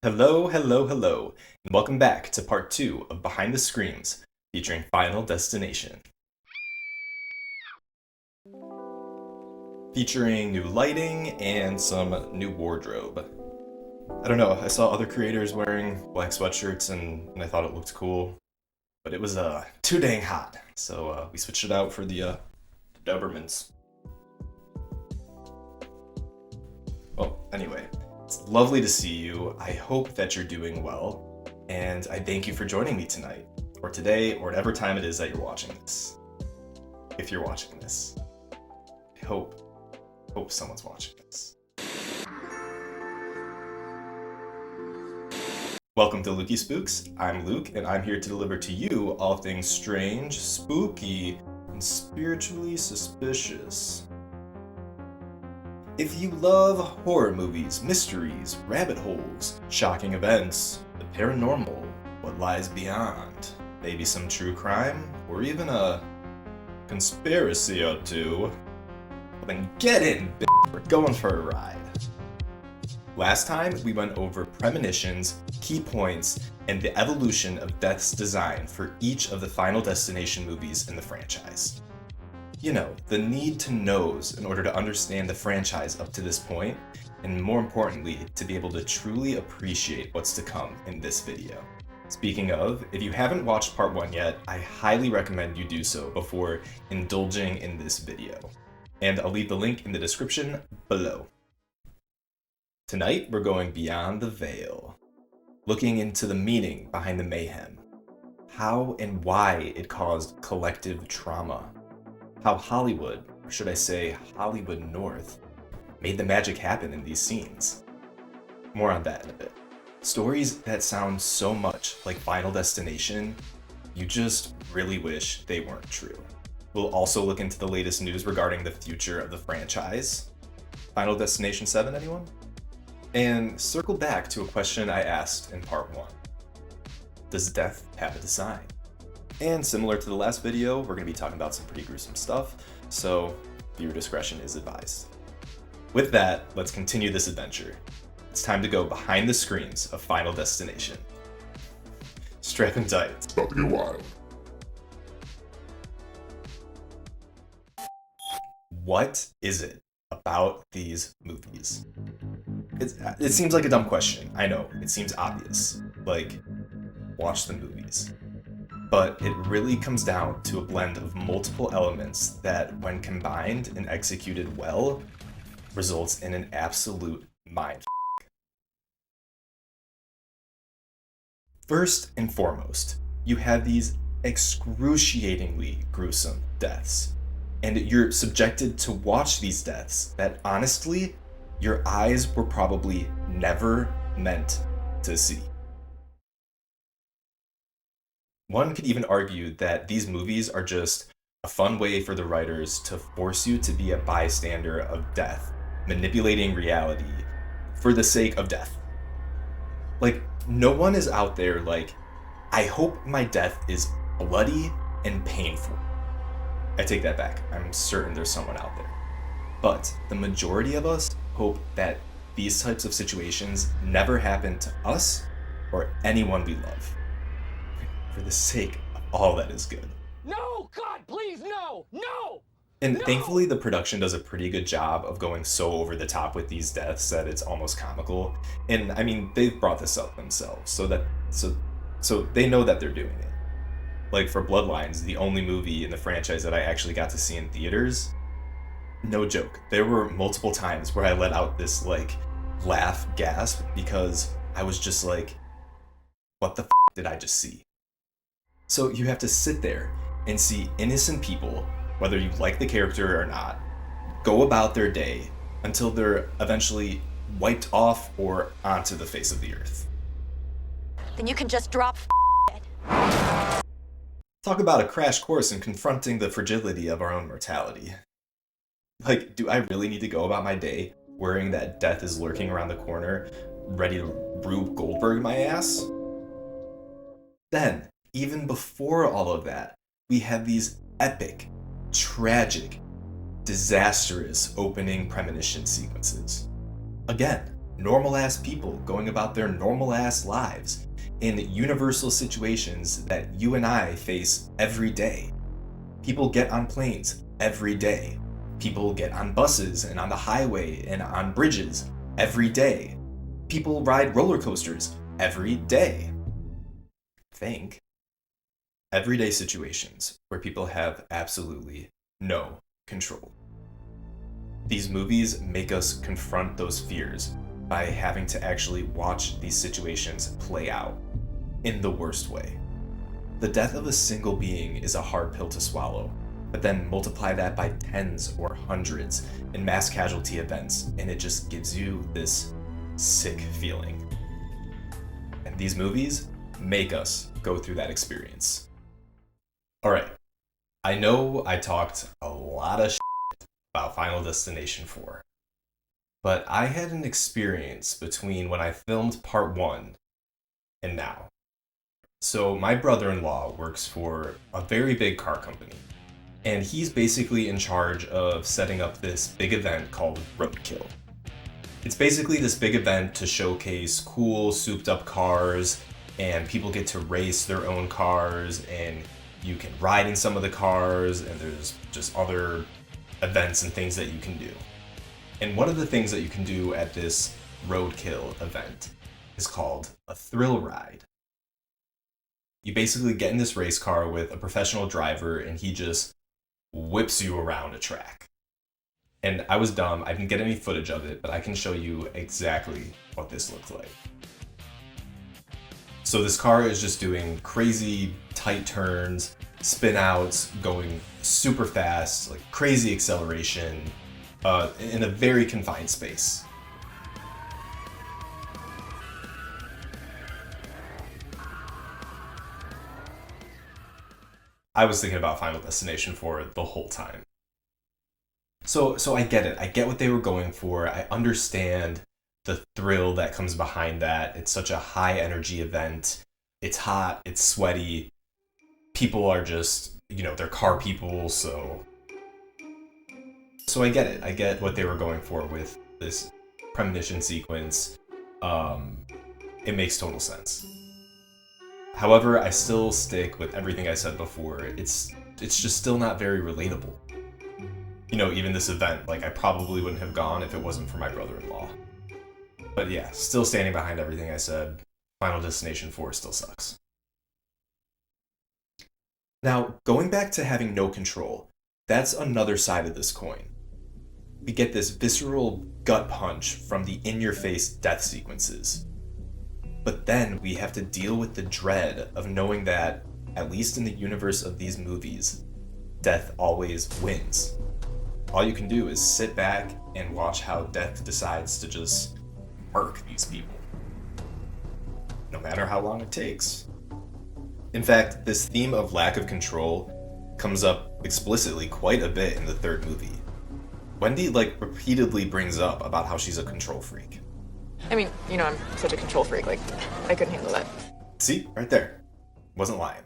Hello, hello, hello, and welcome back to part 2 of Behind the Screams, featuring Final Destination. Featuring new lighting and some new wardrobe. I don't know, I saw other creators wearing black sweatshirts and I thought it looked cool, but it was too dang hot, so we switched it out for the Dobermans. Well, anyway, it's lovely to see you. I hope that you're doing well, and I thank you for joining me tonight, or today, or whatever time it is that you're watching this. If you're watching this, I hope someone's watching this. Welcome to Lukey Spooks. I'm Luke, and I'm here to deliver to you all things strange, spooky, and spiritually suspicious. If you love horror movies, mysteries, rabbit holes, shocking events, the paranormal, what lies beyond, maybe some true crime, or even a conspiracy or two, well then get in, bitch. We're going for a ride. Last time, we went over premonitions, key points, and the evolution of Death's design for each of the Final Destination movies in the franchise. You know, the need to knows in order to understand the franchise up to this point, and more importantly, to be able to truly appreciate what's to come in this video. Speaking of, if you haven't watched part 1 yet, I highly recommend you do so before indulging in this video. And I'll leave the link in the description below. Tonight, we're going beyond the veil, looking into the meaning behind the mayhem, how and why it caused collective trauma, how Hollywood, or should I say Hollywood North, made the magic happen in these scenes. More on that in a bit. Stories that sound so much like Final Destination, you just really wish they weren't true. We'll also look into the latest news regarding the future of the franchise. Final Destination 7, anyone? And circle back to a question I asked in part 1. Does death have a design? And similar to the last video, we're going to be talking about some pretty gruesome stuff, so viewer discretion is advised. With that, let's continue this adventure. It's time to go behind the screens of Final Destination. Strap in tight. It's about to get wild. What is it about these movies? It seems like a dumb question, I know, it seems obvious, like, watch the movies. But it really comes down to a blend of multiple elements that, when combined and executed well, results in an absolute mind. First and foremost, you have these excruciatingly gruesome deaths, and you're subjected to watch these deaths that, honestly, your eyes were probably never meant to see. One could even argue that these movies are just a fun way for the writers to force you to be a bystander of death, manipulating reality for the sake of death. Like, no one is out there like, I hope my death is bloody and painful. I take that back. I'm certain there's someone out there. But the majority of us hope that these types of situations never happen to us or anyone we love. For the sake of all that is good. No, God, please, no, no! And No! Thankfully, the production does a pretty good job of going so over the top with these deaths that it's almost comical. And I mean, they've brought this up themselves, so they know that they're doing it. Like for Bloodlines, the only movie in the franchise that I actually got to see in theaters, no joke, there were multiple times where I let out this like laugh gasp because I was just like, what the f did I just see? So you have to sit there and see innocent people, whether you like the character or not, go about their day until they're eventually wiped off or onto the face of the earth. Then you can just drop dead. Talk about a crash course in confronting the fragility of our own mortality. Like, do I really need to go about my day worrying that death is lurking around the corner, ready to Rube Goldberg my ass? Then, even before all of that, we have these epic, tragic, disastrous opening premonition sequences. Again, normal ass people going about their normal ass lives in universal situations that you and I face every day. People get on planes every day. People get on buses and on the highway and on bridges every day. People ride roller coasters every day. Think. Everyday situations where people have absolutely no control. These movies make us confront those fears by having to actually watch these situations play out in the worst way. The death of a single being is a hard pill to swallow, but then multiply that by tens or hundreds in mass casualty events, and it just gives you this sick feeling. And these movies make us go through that experience. Alright, I know I talked a lot of shit about Final Destination 4, but I had an experience between when I filmed part 1 and now. So my brother-in-law works for a very big car company, and he's basically in charge of setting up this big event called Roadkill. It's basically this big event to showcase cool, souped-up cars, and people get to race their own cars, and you can ride in some of the cars, and there's just other events and things that you can do. And one of the things that you can do at this Roadkill event is called a thrill ride. You basically get in this race car with a professional driver, and he just whips you around a track. And I was dumb, I didn't get any footage of it, but I can show you exactly what this looked like. So this car is just doing crazy tight turns, spin outs, going super fast, like crazy acceleration, in a very confined space. I was thinking about Final Destination 4 the whole time. So I get it. I get what they were going for. I understand the thrill that comes behind that. It's such a high energy event. It's hot, it's sweaty. People are just, they're car people, so I get it. I get what they were going for with this premonition sequence. It makes total sense. However, I still stick with everything I said before. It's just still not very relatable. Even this event, I probably wouldn't have gone if it wasn't for my brother-in-law. But yeah, still standing behind everything I said. Final Destination 4 still sucks. Now, going back to having no control, that's another side of this coin. We get this visceral gut punch from the in-your-face death sequences. But then we have to deal with the dread of knowing that, at least in the universe of these movies, death always wins. All you can do is sit back and watch how death decides to just murk these people. No matter how long it takes. In fact, this theme of lack of control comes up explicitly quite a bit in the third movie. Wendy, repeatedly brings up about how she's a control freak. I mean, I'm such a control freak, I couldn't handle that. See? Right there. Wasn't lying.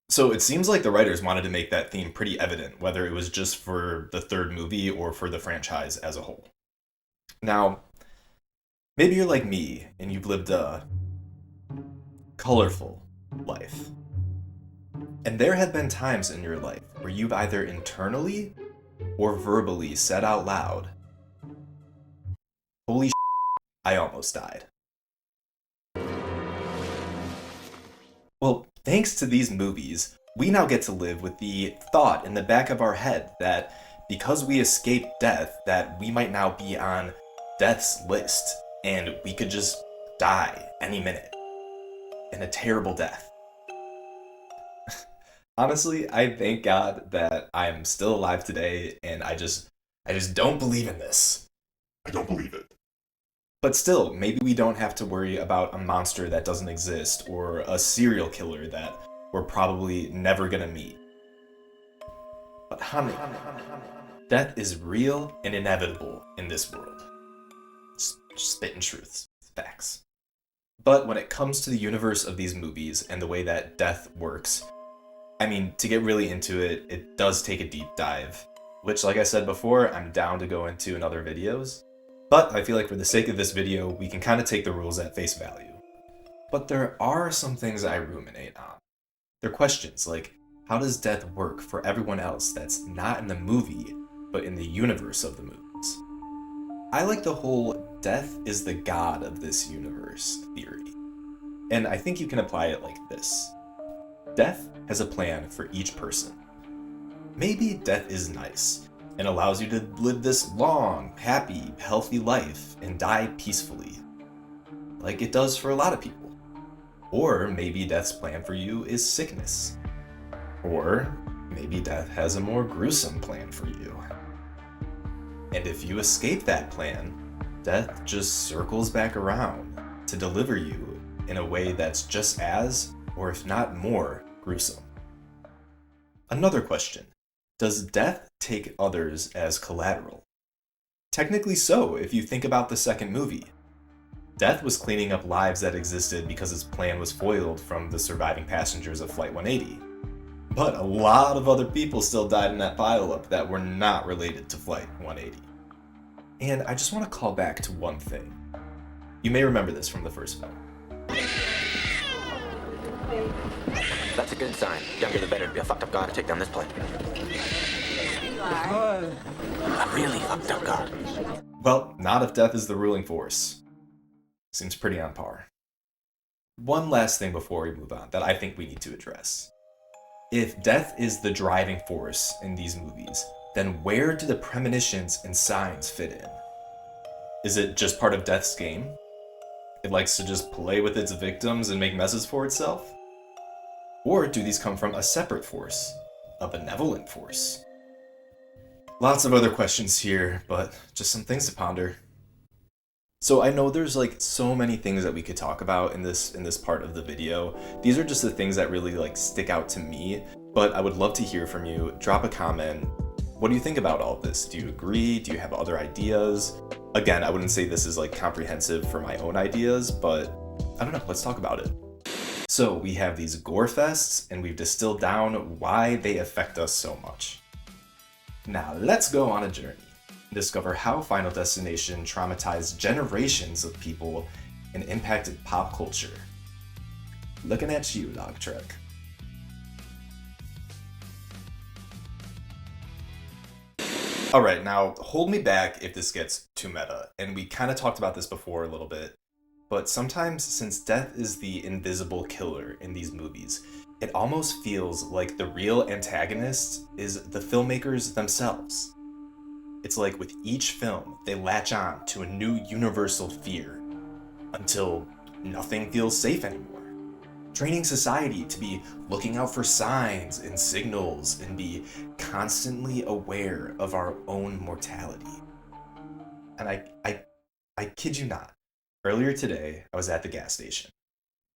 So it seems like the writers wanted to make that theme pretty evident, whether it was just for the third movie or for the franchise as a whole. Now, maybe you're like me, and you've lived a colorful life. And there have been times in your life where you've either internally or verbally said out loud, "Holy shit, I almost died." Well, thanks to these movies, we now get to live with the thought in the back of our head that because we escaped death, that we might now be on death's list, and we could just die any minute. And a terrible death. Honestly, I thank God that I'm still alive today, and I just don't believe in this. I don't believe it. But still, maybe we don't have to worry about a monster that doesn't exist, or a serial killer that we're probably never gonna meet. But honey, death is real and inevitable in this world. Just spitting truths, facts. But when it comes to the universe of these movies and the way that death works, to get really into it, it does take a deep dive, which, like I said before, I'm down to go into in other videos. But I feel like for the sake of this video, we can kind of take the rules at face value. But there are some things I ruminate on. They're questions like, how does death work for everyone else that's not in the movie, but in the universe of the movies? I like the whole death is the god of this universe theory. And I think you can apply it like this. Death has a plan for each person. Maybe death is nice and allows you to live this long, happy, healthy life and die peacefully, like it does for a lot of people. Or maybe death's plan for you is sickness. Or maybe death has a more gruesome plan for you. And if you escape that plan, death just circles back around to deliver you in a way that's just as, or if not more, gruesome. Another question. Does death take others as collateral? Technically so, if you think about the second movie. Death was cleaning up lives that existed because its plan was foiled from the surviving passengers of Flight 180. But a lot of other people still died in that pileup that were not related to Flight 180. And I just want to call back to one thing. You may remember this from the first film. That's a good sign. Younger the better to be a fucked up god to take down this plane. A really fucked up god. Well, not if death is the ruling force. Seems pretty on par. One last thing before we move on that I think we need to address. If death is the driving force in these movies, then where do the premonitions and signs fit in? Is it just part of death's game? It likes to just play with its victims and make messes for itself? Or do these come from a separate force, a benevolent force? Lots of other questions here, but just some things to ponder. So I know there's like so many things that we could talk about in this part of the video. These are just the things that really like stick out to me, but I would love to hear from you. Drop a comment. What do you think about all of this? Do you agree? Do you have other ideas? Again, I wouldn't say this is like comprehensive for my own ideas, but I don't know, let's talk about it. So we have these gore fests and we've distilled down why they affect us so much. Now let's go on a journey. Discover how Final Destination traumatized generations of people and impacted pop culture. Looking at you, Dog Trek. Alright, now hold me back if this gets too meta, and we kind of talked about this before a little bit, but sometimes since death is the invisible killer in these movies, it almost feels like the real antagonist is the filmmakers themselves. It's like with each film, they latch on to a new universal fear until nothing feels safe anymore. Training society to be looking out for signs and signals and be constantly aware of our own mortality. And I kid you not, earlier today, I was at the gas station,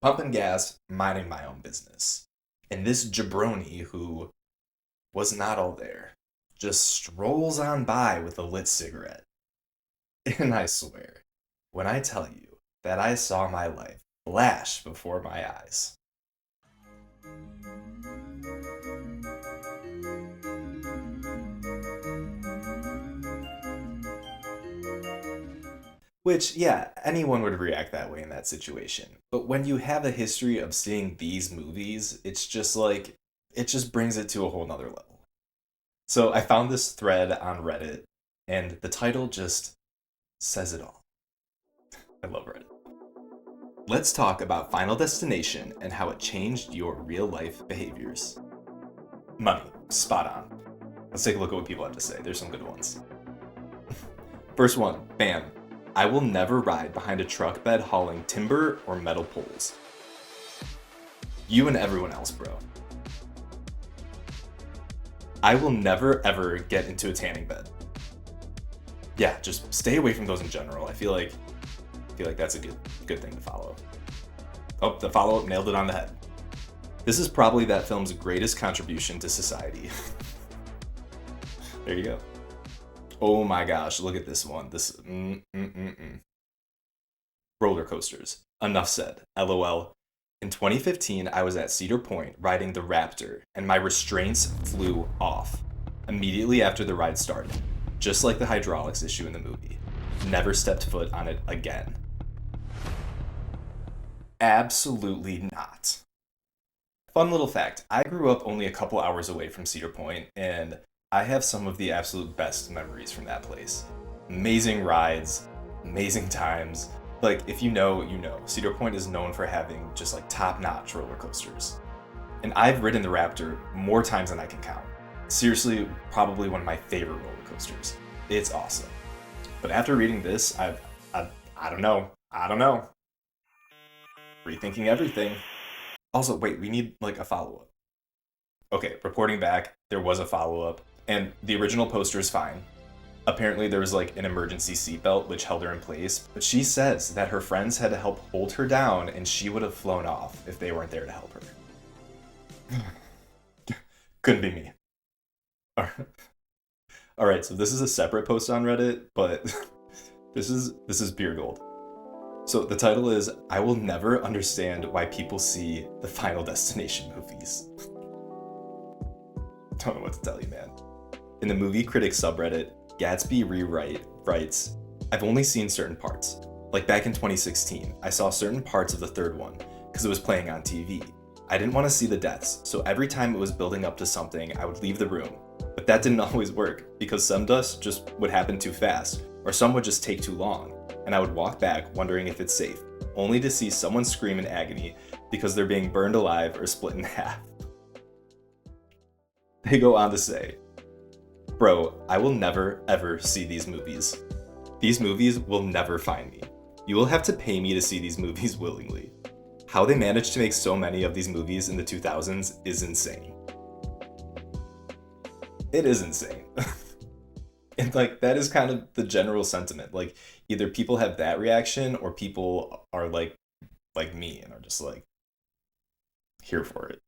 pumping gas, minding my own business. And this jabroni who was not all there just strolls on by with a lit cigarette. And I swear, when I tell you that I saw my life flash before my eyes. Which, yeah, anyone would react that way in that situation. But when you have a history of seeing these movies, it's just like, it just brings it to a whole nother level. So I found this thread on Reddit, and the title just says it all. I love Reddit. Let's talk about Final Destination and how it changed your real-life behaviors. Money. Spot on. Let's take a look at what people have to say. There's some good ones. First one. Bam. I will never ride behind a truck bed hauling timber or metal poles. You and everyone else, bro. I will never ever get into a tanning bed. Yeah, just stay away from those in general. I feel like that's a good thing to follow. Oh, the follow-up nailed it on the head. This is probably that film's greatest contribution to society. There you go. Oh my gosh, look at this one. This roller coasters. Enough said. LOL. In 2015, I was at Cedar Point riding the Raptor, and my restraints flew off immediately after the ride started, just like the hydraulics issue in the movie. never stepped foot on it again. Absolutely not. Fun little fact, I grew up only a couple hours away from Cedar Point, and I have some of the absolute best memories from that place. Amazing rides, amazing times. Like, if you know, you know. Cedar Point is known for having just like top-notch roller coasters. And I've ridden the Raptor more times than I can count. Seriously, probably one of my favorite roller coasters. It's awesome. But after reading this, I don't know. Rethinking everything. Also, wait, we need like a follow-up. Okay, reporting back, there was a follow-up, and the original poster is fine. Apparently there was like an emergency seatbelt which held her in place, but she says that her friends had to help hold her down and she would have flown off if they weren't there to help her. Couldn't be me. Alright, so this is a separate post on Reddit, but this is pure gold. So the title is, I will never understand why people see the Final Destination movies. Don't know what to tell you, man. In the movie critics subreddit, Gatsby Rewrite writes, I've only seen certain parts. Like back in 2016, I saw certain parts of the third one because it was playing on TV. I didn't want to see the deaths, so every time it was building up to something, I would leave the room. But that didn't always work because some deaths just would happen too fast, or some would just take too long, and I would walk back wondering if it's safe, only to see someone scream in agony because they're being burned alive or split in half. They go on to say, Bro, I will never ever see these movies. These movies will never find me. You will have to pay me to see these movies willingly. How they managed to make so many of these movies in the 2000s is insane. It is insane. And like, that is kind of the general sentiment. Like, either people have that reaction or people are like me and are just like here for it.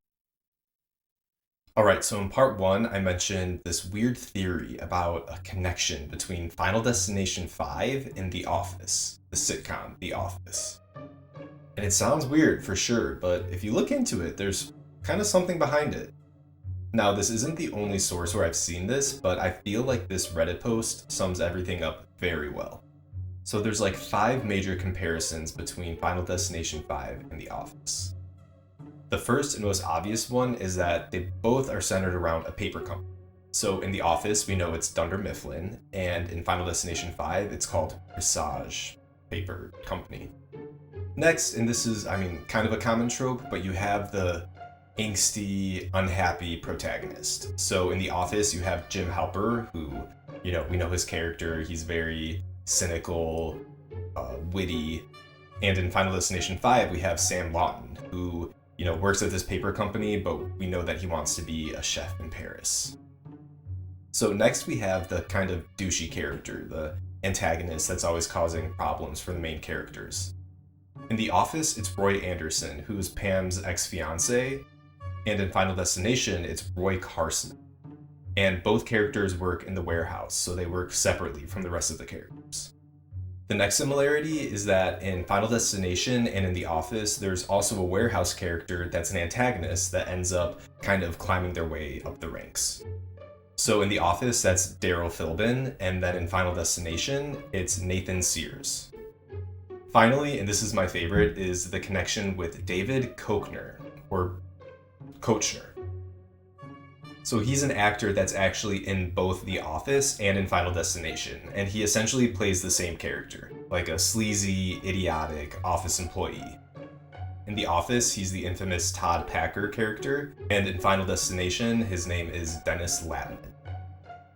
Alright, so in part 1, I mentioned this weird theory about a connection between Final Destination 5 and The Office, the sitcom The Office. And it sounds weird for sure, but if you look into it, there's kind of something behind it. Now, this isn't the only source where I've seen this, but I feel like this Reddit post sums everything up very well. So there's like 5 major comparisons between Final Destination 5 and The Office. The first and most obvious one is that they both are centered around a paper company. So in The Office, we know it's Dunder Mifflin, and in Final Destination 5, it's called Presage Paper Company. Next, and this is, kind of a common trope, but you have the angsty, unhappy protagonist. So in The Office, you have Jim Halper, who, we know his character. He's very cynical, witty. And in Final Destination 5, we have Sam Lawton, who, works at this paper company, but we know that he wants to be a chef in Paris. So next we have the kind of douchey character, the antagonist that's always causing problems for the main characters. In The Office, it's Roy Anderson, who's Pam's ex-fiancé, and in Final Destination, it's Roy Carson. And both characters work in the warehouse, so they work separately from the rest of the characters. The next similarity is that in Final Destination and in The Office, there's also a warehouse character that's an antagonist that ends up kind of climbing their way up the ranks. So in The Office, that's Daryl Philbin, and then in Final Destination, it's Nathan Sears. Finally, and this is my favorite, is the connection with David Koechner, or Koechner. So he's an actor that's actually in both The Office and in Final Destination, and he essentially plays the same character, like a sleazy, idiotic office employee. In The Office, he's the infamous Todd Packer character, and in Final Destination, his name is Dennis Latman.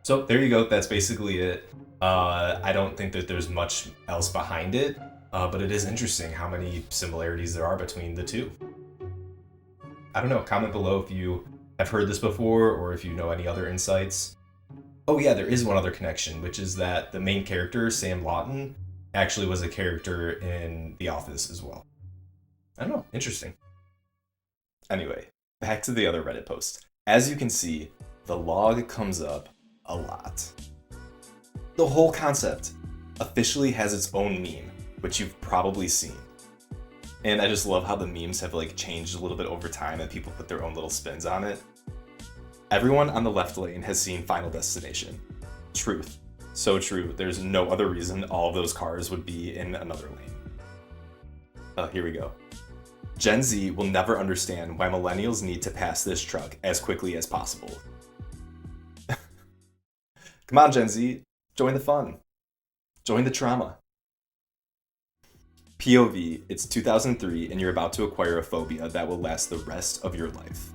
So there you go, that's basically it. I don't think that there's much else behind it, but it is interesting how many similarities there are between the two. I don't know, comment below if you have heard this before or if you know any other insights. Oh yeah, there is one other connection, which is that the main character, Sam Lawton, actually was a character in The Office as well. I don't know, interesting. Anyway, back to the other Reddit post. As you can see, the log comes up a lot. The whole concept officially has its own meme, which you've probably seen. And I just love how the memes have changed a little bit over time and people put their own little spins on it. Everyone on the left lane has seen Final Destination. Truth. So true. There's no other reason all of those cars would be in another lane. Here we go. Gen Z will never understand why millennials need to pass this truck as quickly as possible. Come on, Gen Z. Join the fun. Join the trauma. POV, it's 2003 and you're about to acquire a phobia that will last the rest of your life.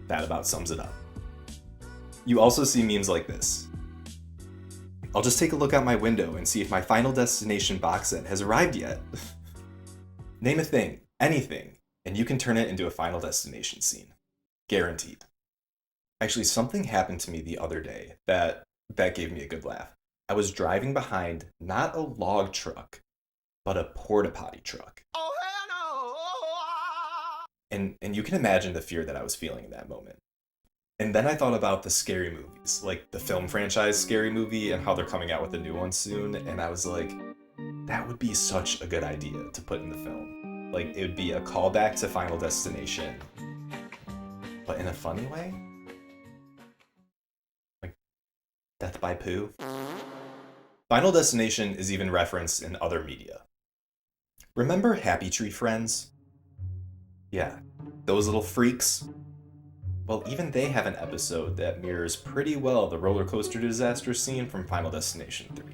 That about sums it up. You also see memes like this. I'll just take a look out my window and see if my Final Destination box set has arrived yet. Name a thing, anything, and you can turn it into a Final Destination scene. Guaranteed. Actually, something happened to me the other day that gave me a good laugh. I was driving behind not a log truck, but a porta potty truck. Oh, hell no! And you can imagine the fear that I was feeling in that moment. And then I thought about the scary movies, like the film franchise Scary Movie and how they're coming out with a new one soon, and I was like, that would be such a good idea to put in the film. Like, it would be a callback to Final Destination, but in a funny way? Like, Death by Pooh? Final Destination is even referenced in other media. Remember Happy Tree Friends? Yeah, those little freaks. Well, even they have an episode that mirrors pretty well the roller coaster disaster scene from Final Destination 3.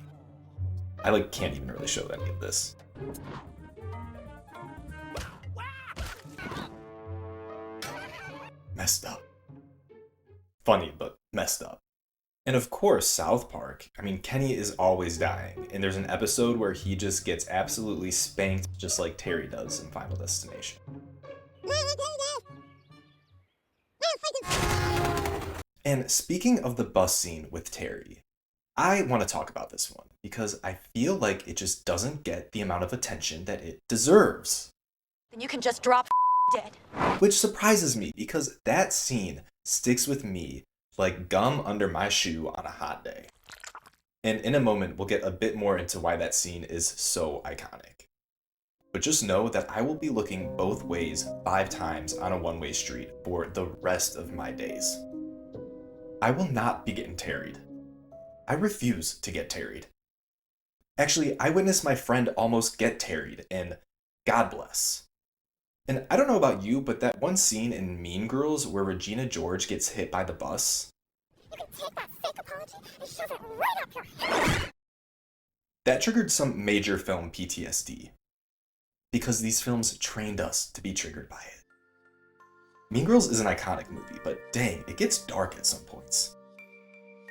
I can't even really show any of this. Messed up. Funny, but messed up. And of course, South Park. I mean, Kenny is always dying, and there's an episode where he just gets absolutely spanked just like Terry does in Final Destination. And speaking of the bus scene with Terry, I want to talk about this one because I feel like it just doesn't get the amount of attention that it deserves. Then you can just drop dead. Which surprises me because that scene sticks with me like gum under my shoe on a hot day. And in a moment, we'll get a bit more into why that scene is so iconic. But just know that I will be looking both ways 5 times on a one-way street for the rest of my days. I will not be getting tarried. I refuse to get tarried. Actually, I witnessed my friend almost get tarried, and God bless. And I don't know about you, but that one scene in Mean Girls where Regina George gets hit by the bus. You can take that fake apology and shove it right up your head. That triggered some major film PTSD. Because these films trained us to be triggered by it. Mean Girls is an iconic movie, but dang, it gets dark at some points.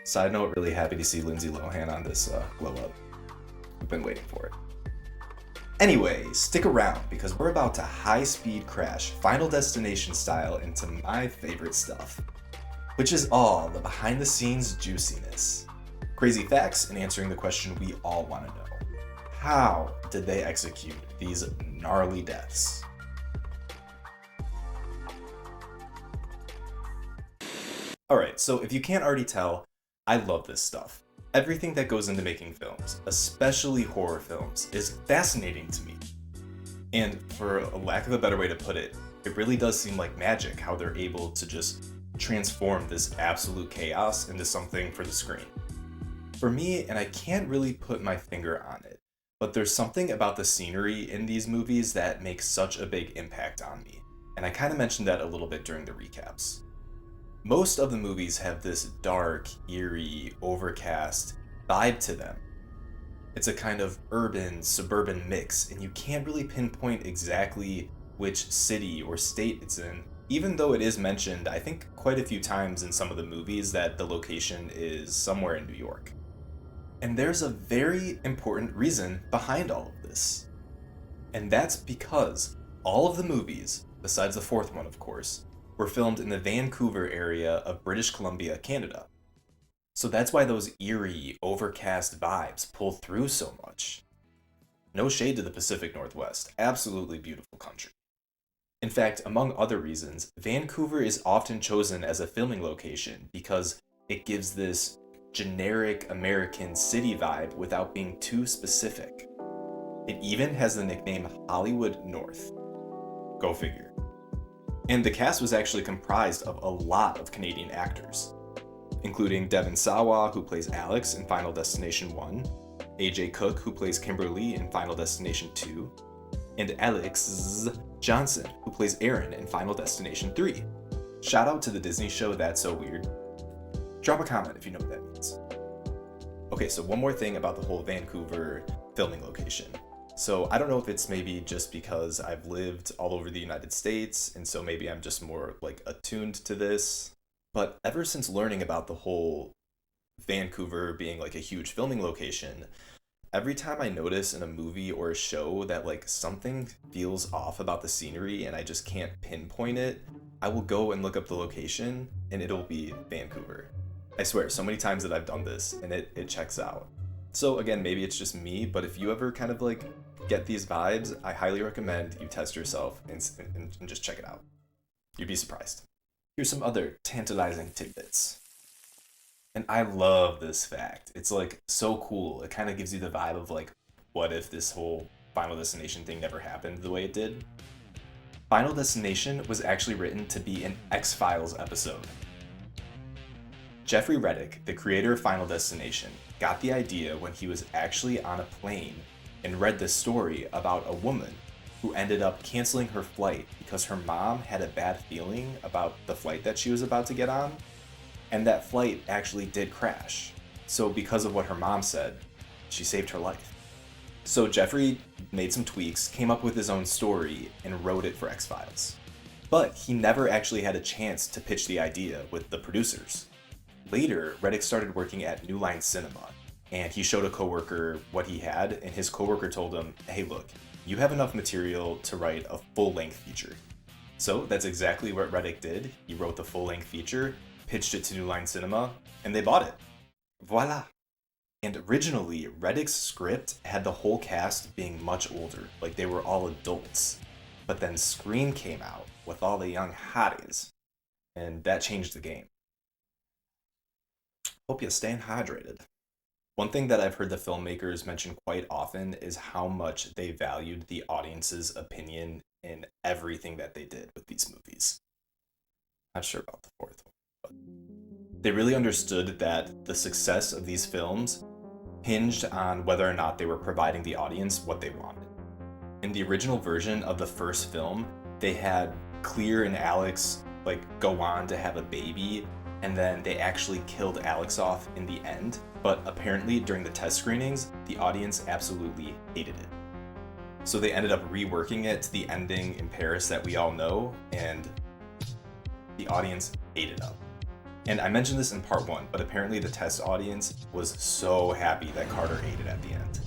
Side note, really happy to see Lindsay Lohan on this glow up. I've been waiting for it. Anyway, stick around because we're about to high-speed crash Final Destination style into my favorite stuff, which is all the behind-the-scenes juiciness. Crazy facts and answering the question we all want to know. How did they execute these gnarly deaths? Alright, so if you can't already tell, I love this stuff. Everything that goes into making films, especially horror films, is fascinating to me. And for a lack of a better way to put it, it really does seem like magic how they're able to just transform this absolute chaos into something for the screen. For me, and I can't really put my finger on it, but there's something about the scenery in these movies that makes such a big impact on me. And I kind of mentioned that a little bit during the recaps. Most of the movies have this dark, eerie, overcast vibe to them. It's a kind of urban, suburban mix, and you can't really pinpoint exactly which city or state it's in, even though it is mentioned, I think, quite a few times in some of the movies that the location is somewhere in New York. And there's a very important reason behind all of this. And that's because all of the movies, besides the fourth one of course, were filmed in the Vancouver area of British Columbia, Canada. So that's why those eerie, overcast vibes pull through so much. No shade to the Pacific Northwest, absolutely beautiful country. In fact, among other reasons, Vancouver is often chosen as a filming location because it gives this generic American city vibe without being too specific. It even has the nickname Hollywood North. Go figure. And the cast was actually comprised of a lot of Canadian actors. including Devon Sawa, who plays Alex in Final Destination 1, AJ Cook, who plays Kimberly in Final Destination 2, and Alex Johnson, who plays Aaron in Final Destination 3. Shout out to the Disney show That's So Weird. Drop a comment if you know what that means. Okay, so one more thing about the whole Vancouver filming location. So I don't know if it's maybe just because I've lived all over the United States, and so maybe I'm just more like attuned to this. But ever since learning about the whole Vancouver being like a huge filming location, every time I notice in a movie or a show that like something feels off about the scenery and I just can't pinpoint it, I will go and look up the location and it'll be Vancouver. I swear, so many times that I've done this and it checks out. So again, maybe it's just me, but if you ever kind of like get these vibes, I highly recommend you test yourself and just check it out. You'd be surprised. Here's some other tantalizing tidbits. And I love this fact. It's like so cool. It kind of gives you the vibe of like, what if this whole Final Destination thing never happened the way it did? Final Destination was actually written to be an X-Files episode. Jeffrey Reddick, the creator of Final Destination, got the idea when he was actually on a plane and read this story about a woman who ended up canceling her flight because her mom had a bad feeling about the flight that she was about to get on, and that flight actually did crash. So because of what her mom said, she saved her life. So Jeffrey made some tweaks, came up with his own story, and wrote it for X-Files. But he never actually had a chance to pitch the idea with the producers. Later, Reddick started working at New Line Cinema, and he showed a coworker what he had, and his coworker told him, hey look, you have enough material to write a full-length feature. So that's exactly what Reddick did. He wrote the full-length feature, pitched it to New Line Cinema, and they bought it. Voila! And originally, Reddick's script had the whole cast being much older, like they were all adults. But then Scream came out with all the young hotties, and that changed the game. Hope you're staying hydrated. One thing that I've heard the filmmakers mention quite often is how much they valued the audience's opinion in everything that they did with these movies. Not sure about the fourth one, but they really understood that the success of these films hinged on whether or not they were providing the audience what they wanted. In the original version of the first film, they had Clear and Alex go on to have a baby, and then they actually killed Alex off in the end, but apparently during the test screenings, the audience absolutely hated it. So they ended up reworking it to the ending in Paris that we all know, and the audience ate it up. And I mentioned this in part 1, but apparently the test audience was so happy that Carter ate it at the end.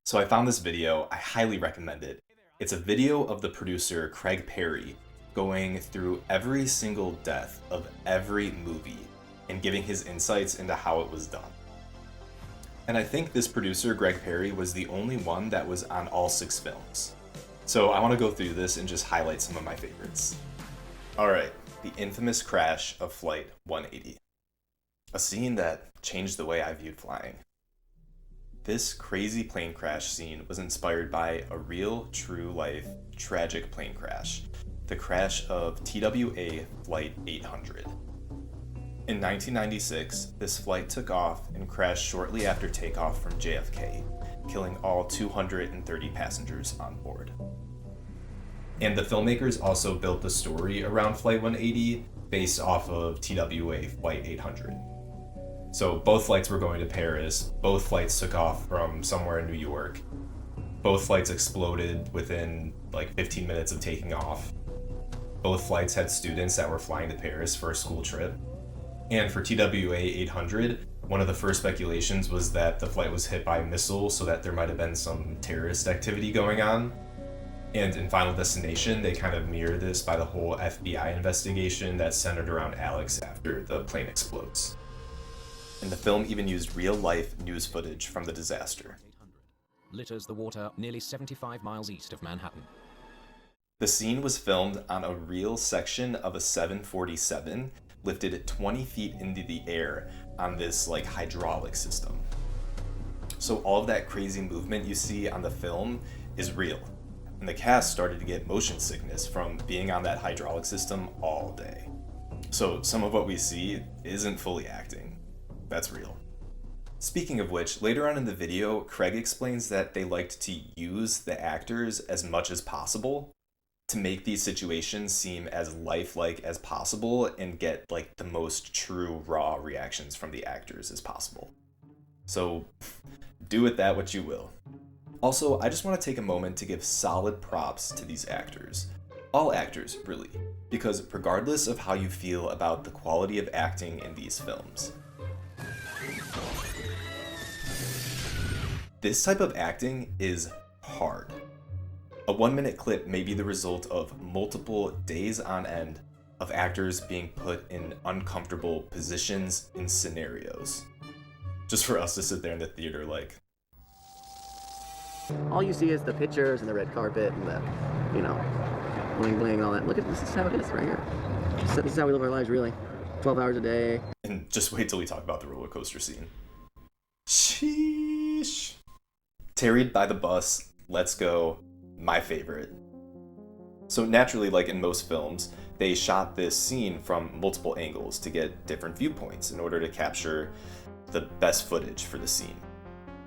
So I found this video, I highly recommend it. It's a video of the producer Craig Perry going through every single death of every movie and giving his insights into how it was done. And I think this producer, Greg Perry, was the only one that was on all 6 films. So I want to go through this and just highlight some of my favorites. Alright, the infamous crash of Flight 180. A scene that changed the way I viewed flying. This crazy plane crash scene was inspired by a real, true-life, tragic plane crash. The crash of TWA Flight 800. In 1996, this flight took off and crashed shortly after takeoff from JFK, killing all 230 passengers on board. And the filmmakers also built the story around Flight 180 based off of TWA Flight 800. So both flights were going to Paris, both flights took off from somewhere in New York, both flights exploded within 15 minutes of taking off. Both flights had students that were flying to Paris for a school trip. And for TWA 800, one of the first speculations was that the flight was hit by a missile, so that there might have been some terrorist activity going on. And in Final Destination, they kind of mirror this by the whole FBI investigation that's centered around Alex after the plane explodes. And the film even used real-life news footage from the disaster. Litters the water nearly 75 miles east of Manhattan. The scene was filmed on a real section of a 747 lifted 20 feet into the air on this hydraulic system. So all of that crazy movement you see on the film is real. And the cast started to get motion sickness from being on that hydraulic system all day. So some of what we see isn't fully acting. That's real. Speaking of which, later on in the video, Craig explains that they liked to use the actors as much as possible to make these situations seem as lifelike as possible and get like the most true raw reactions from the actors as possible. So do with that what you will. Also, I just want to take a moment to give solid props to these actors. All actors, really, because regardless of how you feel about the quality of acting in these films, this type of acting is hard. A 1-minute clip may be the result of multiple days on end of actors being put in uncomfortable positions and scenarios. Just for us to sit there in the theater like... All you see is the pictures and the red carpet and the, bling bling and all that. Look at this is how it is right here. This is how we live our lives, really. 12 hours a day. And just wait till we talk about the roller coaster scene. Sheesh. Tarried by the bus, let's go. My favorite. So naturally, like in most films, they shot this scene from multiple angles to get different viewpoints in order to capture the best footage for the scene.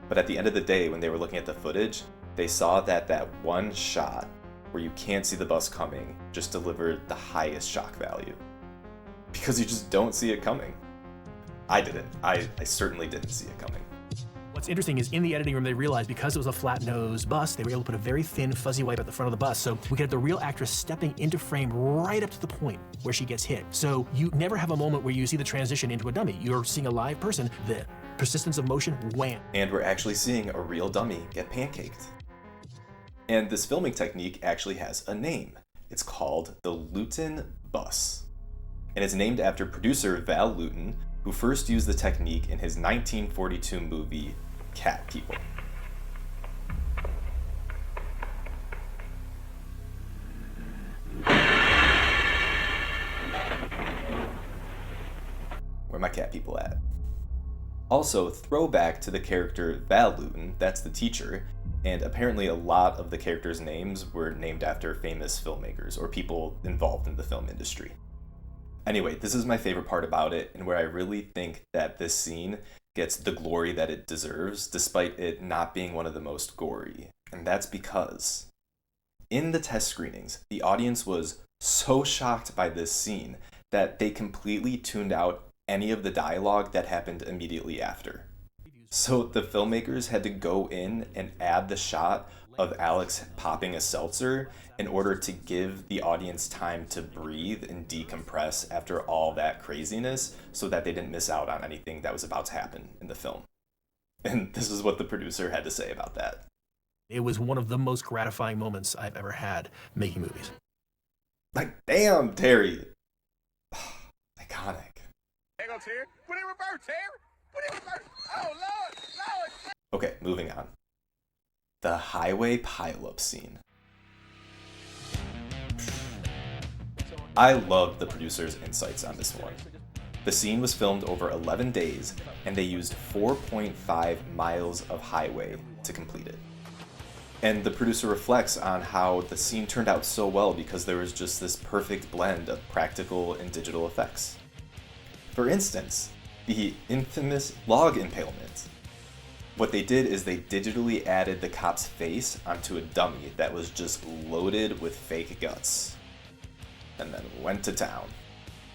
But at the end of the day, when they were looking at the footage, they saw that that one shot where you can't see the bus coming just delivered the highest shock value. Because you just don't see it coming. I didn't. I certainly didn't see it coming. What's interesting is in the editing room, they realized because it was a flat-nosed bus, they were able to put a very thin, fuzzy wipe at the front of the bus. So we could have the real actress stepping into frame right up to the point where she gets hit. So you never have a moment where you see the transition into a dummy. You're seeing a live person, the persistence of motion, wham. And we're actually seeing a real dummy get pancaked. And this filming technique actually has a name. It's called the Luton bus. And it's named after producer Val Luton, who first used the technique in his 1942 movie, Cat People. Where my cat people at? Also, throwback to the character Val Luton, that's the teacher, and apparently a lot of the characters' names were named after famous filmmakers or people involved in the film industry. Anyway, this is my favorite part about it, and where I really think that this scene gets the glory that it deserves, despite it not being one of the most gory. And that's because in the test screenings, the audience was so shocked by this scene that they completely tuned out any of the dialogue that happened immediately after. So the filmmakers had to go in and add the shot of Alex popping a seltzer in order to give the audience time to breathe and decompress after all that craziness so that they didn't miss out on anything that was about to happen in the film. And this is what the producer had to say about that. It was one of the most gratifying moments I've ever had making movies. Like, damn, Terry. Iconic. There goes here. Put it in reverse, Terry. Put it in reverse. Oh, Lord. Okay, moving on. The highway pileup scene. I loved the producer's insights on this one. The scene was filmed over 11 days, and they used 4.5 miles of highway to complete it. And the producer reflects on how the scene turned out so well because there was just this perfect blend of practical and digital effects. For instance, the infamous log impalement. What they did is they digitally added the cop's face onto a dummy that was just loaded with fake guts, and then went to town.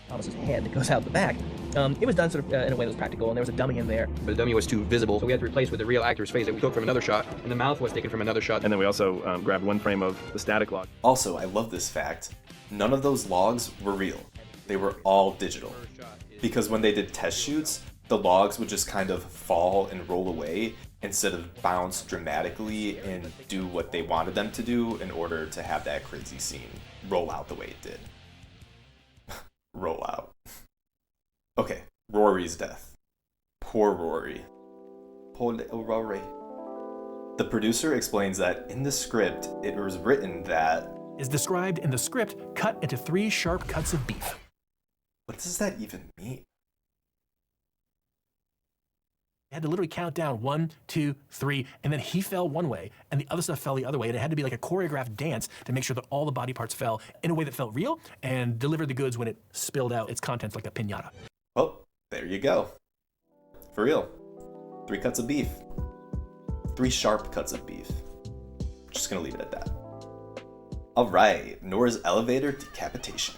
Thomas's head that goes out the back. It was done sort of in a way that was practical, and there was a dummy in there. But the dummy was too visible, so we had to replace with the real actor's face that we took from another shot, and the mouth was taken from another shot. And then we also grabbed one frame of the static log. Also, I love this fact. None of those logs were real. They were all digital. Because when they did test shoots, the logs would just kind of fall and roll away instead of bounce dramatically and do what they wanted them to do in order to have that crazy scene roll out the way it did. Roll out. Okay, Rory's death. Poor Rory. Poor little Rory. The producer explains that in the script, it was written that Is described in the script cut into 3 sharp cuts of beef. what does that even mean? had to literally count down 1, 2, 3, and then he fell one way and the other stuff fell the other way. And it had to be like a choreographed dance to make sure that all the body parts fell in a way that felt real and delivered the goods when it spilled out its contents like a piñata. Well, there you go. For real. 3 cuts of beef. 3 sharp cuts of beef. Just gonna leave it at that. Alright, Nora's elevator decapitation.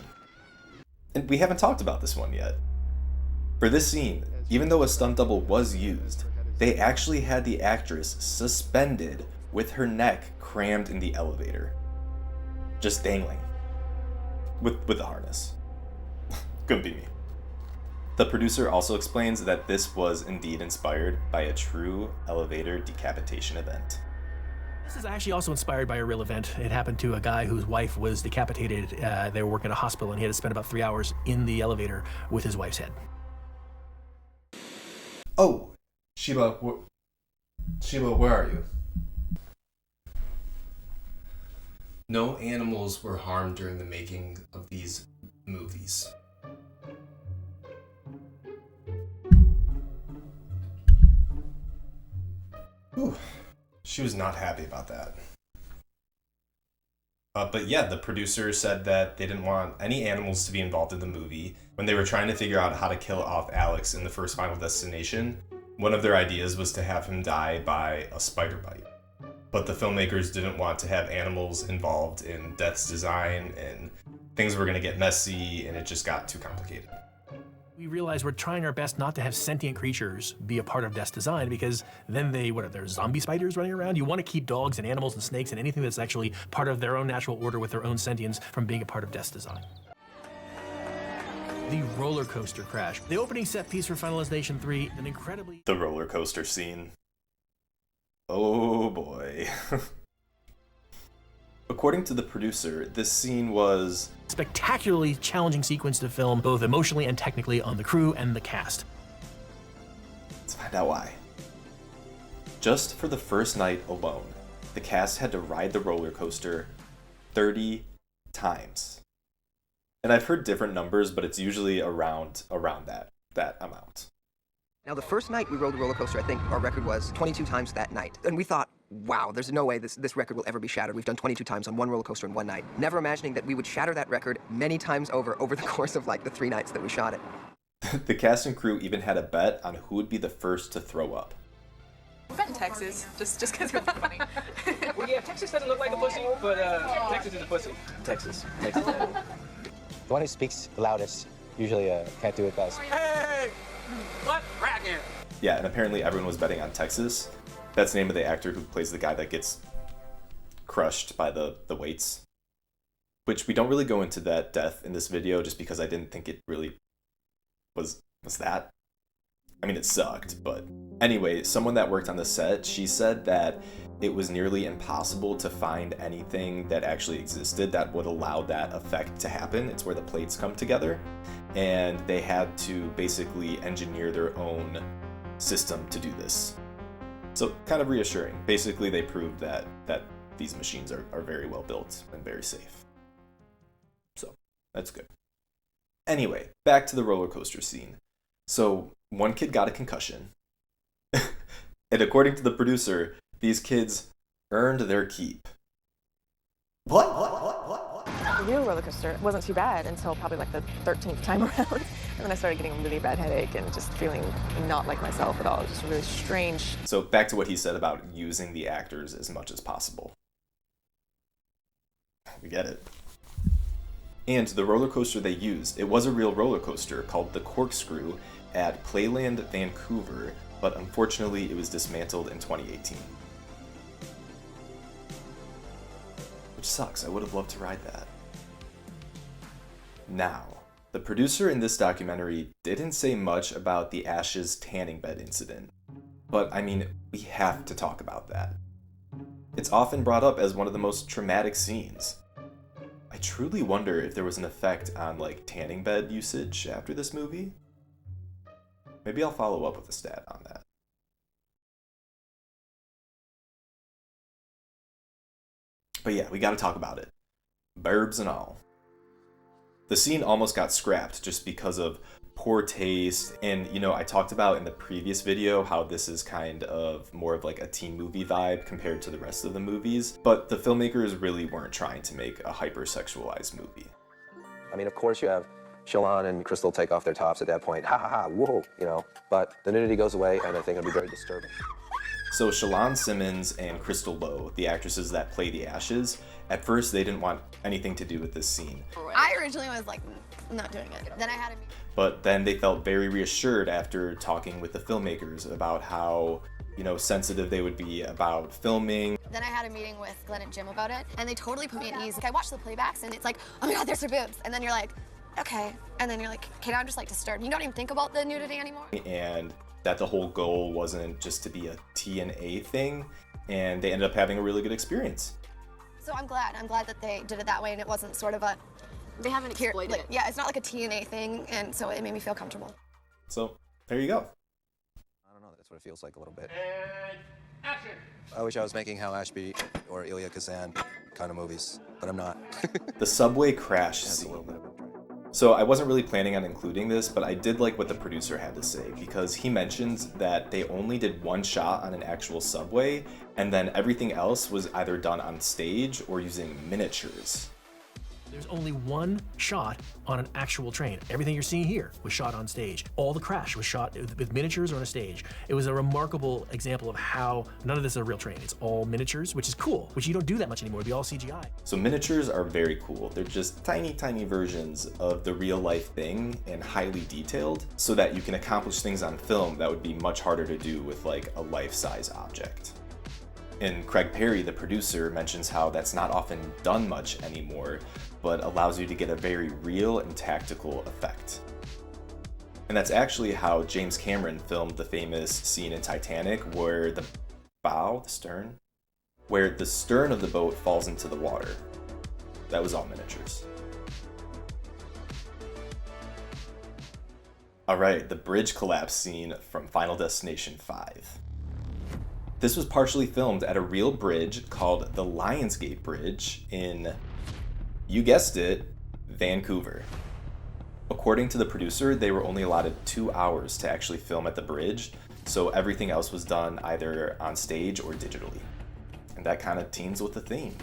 And we haven't talked about this one yet. For this scene, even though a stunt double was used, they actually had the actress suspended with her neck crammed in the elevator. Just dangling. With the harness. Couldn't be me. The producer also explains that this was indeed inspired by a true elevator decapitation event. This is actually also inspired by a real event. It happened to a guy whose wife was decapitated. They were working at a hospital and he had to spend about 3 hours in the elevator with his wife's head. Oh, Sheba, where are you? No animals were harmed during the making of these movies. Whew. She was not happy about that. But yeah, the producer said that they didn't want any animals to be involved in the movie. When they were trying to figure out how to kill off Alex in the first Final Destination, one of their ideas was to have him die by a spider bite. But the filmmakers didn't want to have animals involved in Death's design, and things were going to get messy, and it just got too complicated. We realized we're trying our best not to have sentient creatures be a part of Death's design because then there's zombie spiders running around. You want to keep dogs and animals and snakes and anything that's actually part of their own natural order with their own sentience from being a part of Death's design. The roller coaster crash. The opening set piece for Final Destination 3, an incredibly... The roller coaster scene. Oh boy. According to the producer, this scene was spectacularly challenging sequence to film, both emotionally and technically, on the crew and the cast. Let's find out why. Just for the first night alone, the cast had to ride the roller coaster 30 times. And I've heard different numbers, but it's usually around that amount. Now, the first night we rode the roller coaster, I think our record was 22 times that night. And we thought, wow, there's no way this record will ever be shattered. We've done 22 times on one roller coaster in one night. Never imagining that we would shatter that record many times over the course of like the 3 nights that we shot it. The cast and crew even had a bet on who would be the first to throw up. I bet in Texas, just because it's funny. Well, yeah, Texas doesn't look like a pussy, but Texas is a pussy. Texas. The one who speaks the loudest usually can't do it best. Hey! What? Bragging! Yeah, and apparently everyone was betting on Texas. That's the name of the actor who plays the guy that gets crushed by the weights. Which we don't really go into that death in this video just because I didn't think it really was that. I mean, it sucked, but anyway, someone that worked on the set, she said that it was nearly impossible to find anything that actually existed that would allow that effect to happen. It's where the plates come together, and they had to basically engineer their own system to do this. So kind of reassuring. Basically, they proved that these machines are very well built and very safe. So that's good. Anyway, back to the roller coaster scene. So one kid got a concussion, and according to the producer, these kids earned their keep. What? The real roller coaster wasn't too bad until probably like the 13th time around. And then I started getting a really bad headache and just feeling not like myself at all. It was just really strange. So back to what he said about using the actors as much as possible. We get it. And the roller coaster they used, it was a real roller coaster called the Corkscrew at Playland Vancouver, but unfortunately it was dismantled in 2018. Which sucks, I would have loved to ride that. Now, the producer in this documentary didn't say much about the Ash's tanning bed incident, but I mean, we have to talk about that. It's often brought up as one of the most traumatic scenes. I truly wonder if there was an effect on like tanning bed usage after this movie. Maybe I'll follow up with a stat on that. But yeah, we gotta talk about it. Burbs and all. The scene almost got scrapped just because of poor taste. And, you know, I talked about in the previous video how this is kind of more of like a teen movie vibe compared to the rest of the movies, but the filmmakers really weren't trying to make a hypersexualized movie. I mean, of course you have Shalon and Crystal take off their tops at that point. Ha ha ha, whoa, you know. But the nudity goes away, and I think it'll be very disturbing. So Shalon Simmons and Crystal Lowe, the actresses that play the Ashes, at first they didn't want anything to do with this scene. I originally was like, not doing it. Then I had a meeting. But then they felt very reassured after talking with the filmmakers about how, you know, sensitive they would be about filming. Then I had a meeting with Glenn and Jim about it, and they totally put me at ease. Like, I watched the playbacks, and it's like, oh my God, there's her boobs. And then you're like, okay. And then you're like, okay, now I'm just like disturbed. You don't even think about the nudity anymore. And that the whole goal wasn't just to be a TNA thing, and they ended up having a really good experience. So I'm glad that they did it that way, and it wasn't sort of a, they haven't exploited it. Yeah, it's not like a TNA thing, and so it made me feel comfortable. So there you go. I don't know, that's what it feels like a little bit. I wish I was making Hal Ashby or Ilya Kazan kind of movies, but I'm not. The subway crash scene. So I wasn't really planning on including this, but I did like what the producer had to say, because he mentions that they only did one shot on an actual subway, and then everything else was either done on stage or using miniatures. There's only one shot on an actual train. Everything you're seeing here was shot on stage. All the crash was shot with miniatures or on a stage. It was a remarkable example of how none of this is a real train. It's all miniatures, which is cool, which you don't do that much anymore. It'd be all CGI. So miniatures are very cool. They're just tiny, tiny versions of the real life thing and highly detailed so that you can accomplish things on film that would be much harder to do with like a life-size object. And Craig Perry, the producer, mentions how that's not often done much anymore, but allows you to get a very real and tactical effect. And that's actually how James Cameron filmed the famous scene in Titanic where the stern of the boat falls into the water. That was all miniatures. Alright, the bridge collapse scene from Final Destination 5. This was partially filmed at a real bridge called the Lionsgate Bridge in, you guessed it, Vancouver. According to the producer, they were only allotted 2 hours to actually film at the bridge, so everything else was done either on stage or digitally. And that kind of teams with the theme.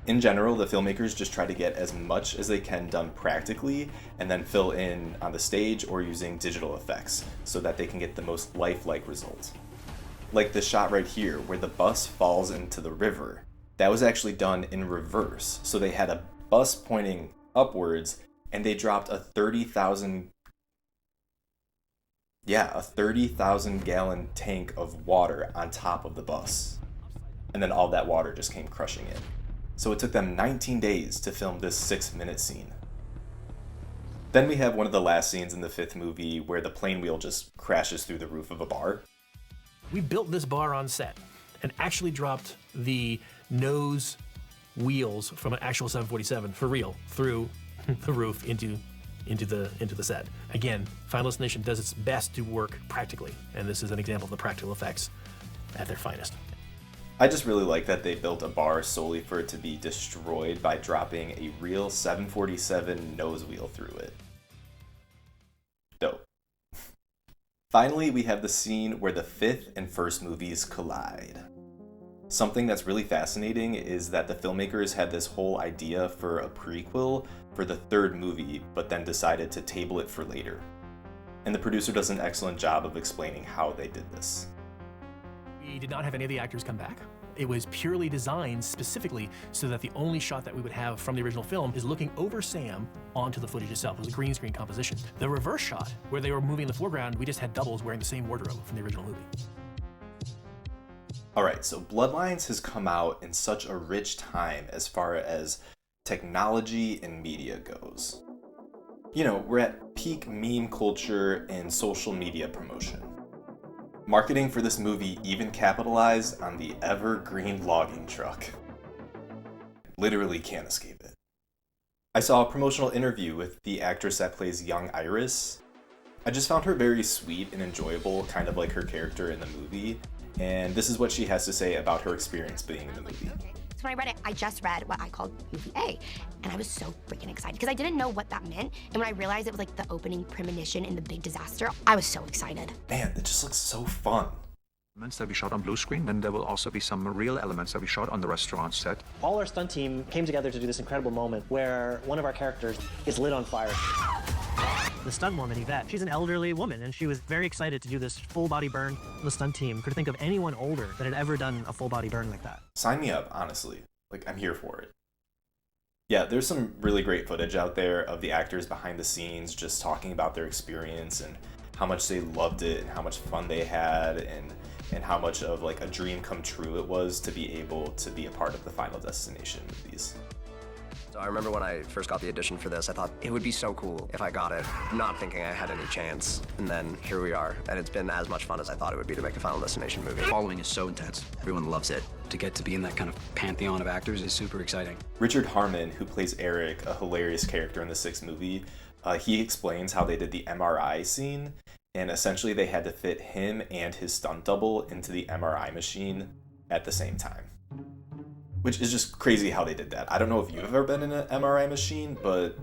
In general, the filmmakers just try to get as much as they can done practically and then fill in on the stage or using digital effects so that they can get the most lifelike results. Like this shot right here where the bus falls into the river. That was actually done in reverse. So they had a bus pointing upwards and they dropped a 30,000 gallon tank of water on top of the bus. And then all that water just came crushing in. So it took them 19 days to film this 6-minute scene. Then we have one of the last scenes in the 5th movie where the plane wheel just crashes through the roof of a bar. We built this bar on set and actually dropped the nose wheels from an actual 747 for real through the roof into the set. Again, Final Destination does its best to work practically, and this is an example of the practical effects at their finest. I just really like that they built a bar solely for it to be destroyed by dropping a real 747 nose wheel through it. Dope. Finally, we have the scene where the 5th and 1st movies collide. Something that's really fascinating is that the filmmakers had this whole idea for a prequel for the 3rd movie, but then decided to table it for later. And the producer does an excellent job of explaining how they did this. We did not have any of the actors come back. It was purely designed specifically so that the only shot that we would have from the original film is looking over Sam onto the footage itself. It was a green screen composition. The reverse shot, where they were moving in the foreground, we just had doubles wearing the same wardrobe from the original movie. Alright, so Bloodlines has come out in such a rich time as far as technology and media goes. You know, we're at peak meme culture and social media promotion. Marketing for this movie even capitalized on the evergreen logging truck. Literally can't escape it. I saw a promotional interview with the actress that plays young Iris. I just found her very sweet and enjoyable, kind of like her character in the movie, and this is what she has to say about her experience being in the movie. Okay. So when I read it, I just read what I called movie A, and I was so freaking excited because I didn't know what that meant. And when I realized it was like the opening premonition in the big disaster, I was so excited. Man, it just looks so fun. Elements that we shot on blue screen, then there will also be some real elements that we shot on the restaurant set. All our stunt team came together to do this incredible moment where one of our characters is lit on fire. The stunt woman, Yvette, she's an elderly woman, and she was very excited to do this full body burn. The stunt team could think of anyone older that had ever done a full body burn like that. Sign me up, honestly. Like, I'm here for it. Yeah, there's some really great footage out there of the actors behind the scenes just talking about their experience and how much they loved it and how much fun they had and how much of like a dream come true it was to be able to be a part of the Final Destination movies. So I remember when I first got the audition for this, I thought it would be so cool if I got it, not thinking I had any chance. And then here we are, and it's been as much fun as I thought it would be to make a Final Destination movie. The following is so intense. Everyone loves it. To get to be in that kind of pantheon of actors is super exciting. Richard Harmon, who plays Eric, a hilarious character in the sixth movie, he explains how they did the MRI scene, and essentially they had to fit him and his stunt double into the MRI machine at the same time. Which is just crazy how they did that. I don't know if you've ever been in an MRI machine, but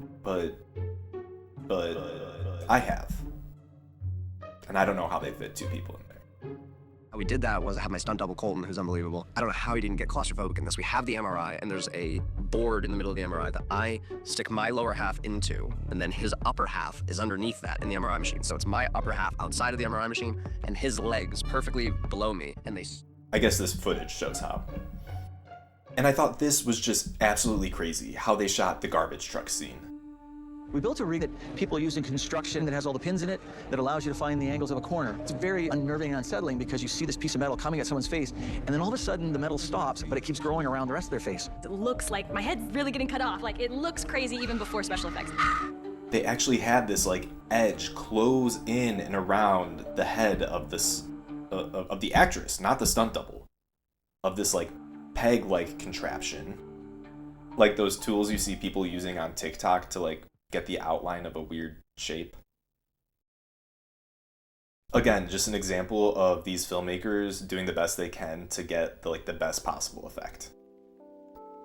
I have. And I don't know how they fit two people in there. How we did that was I have my stunt double Colton, who's unbelievable. I don't know how he didn't get claustrophobic in this. We have the MRI, and there's a board in the middle of the MRI that I stick my lower half into, and then his upper half is underneath that in the MRI machine. So it's my upper half outside of the MRI machine, and his legs perfectly below me, and they... I guess this footage shows how. And I thought this was just absolutely crazy, how they shot the garbage truck scene. We built a rig that people use in construction that has all the pins in it that allows you to find the angles of a corner. It's very unnerving and unsettling because you see this piece of metal coming at someone's face, and then all of a sudden the metal stops, but it keeps growing around the rest of their face. It looks like my head's really getting cut off. Like, it looks crazy even before special effects. They actually had this like edge close in and around the head of this of the actress, not the stunt double, of this like peg-like contraption, like those tools you see people using on TikTok to like get the outline of a weird shape. Again, just an example of these filmmakers doing the best they can to get the best possible effect.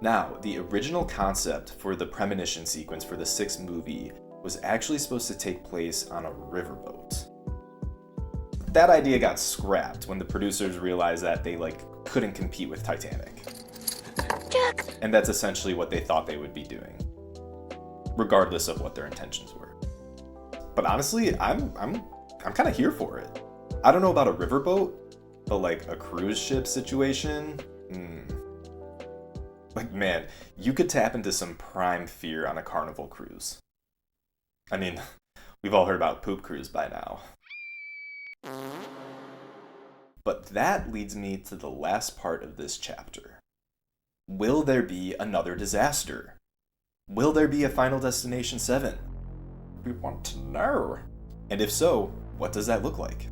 Now, the original concept for the premonition sequence for the sixth movie was actually supposed to take place on a riverboat. That idea got scrapped when the producers realized that they couldn't compete with Titanic. And that's essentially what they thought they would be doing, regardless of what their intentions were. But honestly, I'm kind of here for it. I don't know about a riverboat, but like a cruise ship situation, like man, you could tap into some prime fear on a Carnival cruise. I mean, we've all heard about Poop Cruise by now. But that leads me to the last part of this chapter. Will there be another disaster? Will there be a Final Destination 7? We want to know. And if so, what does that look like?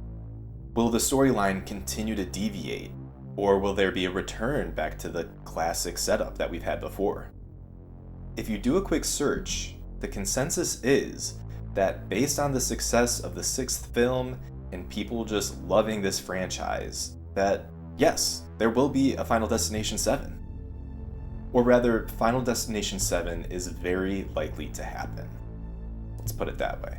Will the storyline continue to deviate, or will there be a return back to the classic setup that we've had before? If you do a quick search, the consensus is that based on the success of the sixth film and people just loving this franchise, that yes, there will be a Final Destination 7. Or rather, Final Destination 7 is very likely to happen. Let's put it that way.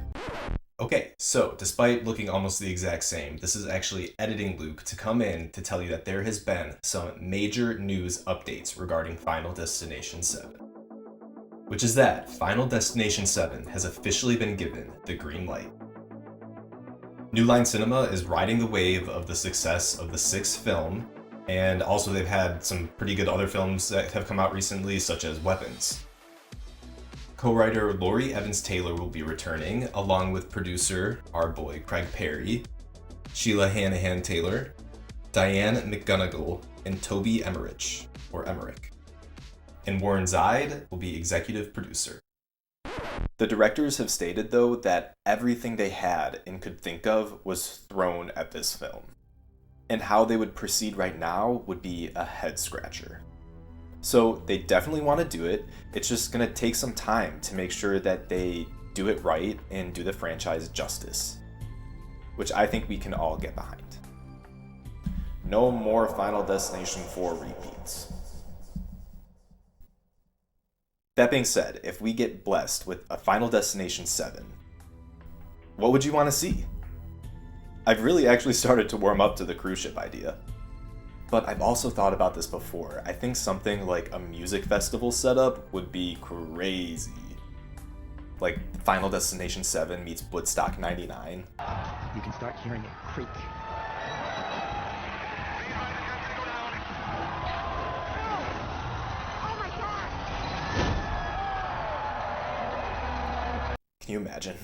Okay, so despite looking almost the exact same, this is actually editing Luke to come in to tell you that there has been some major news updates regarding Final Destination 7. Which is that Final Destination 7 has officially been given the green light. New Line Cinema is riding the wave of the success of the sixth film, and also they've had some pretty good other films that have come out recently, such as Weapons. Co-writer Laurie Evans Taylor will be returning, along with producer, our boy Craig Perry, Sheila Hanahan Taylor, Diane McGonigal, and Toby Emmerich, or Emmerich. And Warren Zeid will be executive producer. The directors have stated, though, that everything they had and could think of was thrown at this film. And how they would proceed right now would be a head-scratcher. So they definitely want to do it. It's just going to take some time to make sure that they do it right and do the franchise justice, which I think we can all get behind. No more Final Destination 4 repeats. That being said, if we get blessed with a Final Destination 7, what would you want to see? I've really actually started to warm up to the cruise ship idea. But I've also thought about this before. I think something like a music festival setup would be crazy. Like Final Destination 7 meets Woodstock 99. You can start hearing it creak. Can you imagine?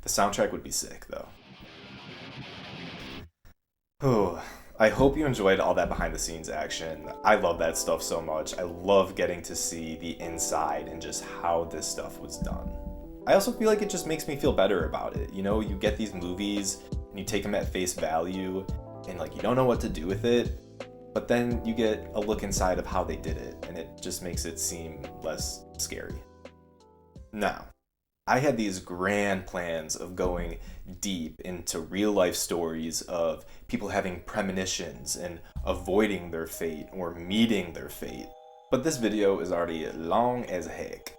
The soundtrack would be sick, though. Oh, I hope you enjoyed all that behind the scenes action. I love that stuff so much. I love getting to see the inside and just how this stuff was done. I also feel like it just makes me feel better about it. You know, you get these movies and you take them at face value and like you don't know what to do with it, but then you get a look inside of how they did it and it just makes it seem less scary. Now, I had these grand plans of going deep into real life stories of people having premonitions and avoiding their fate or meeting their fate. But this video is already long as heck.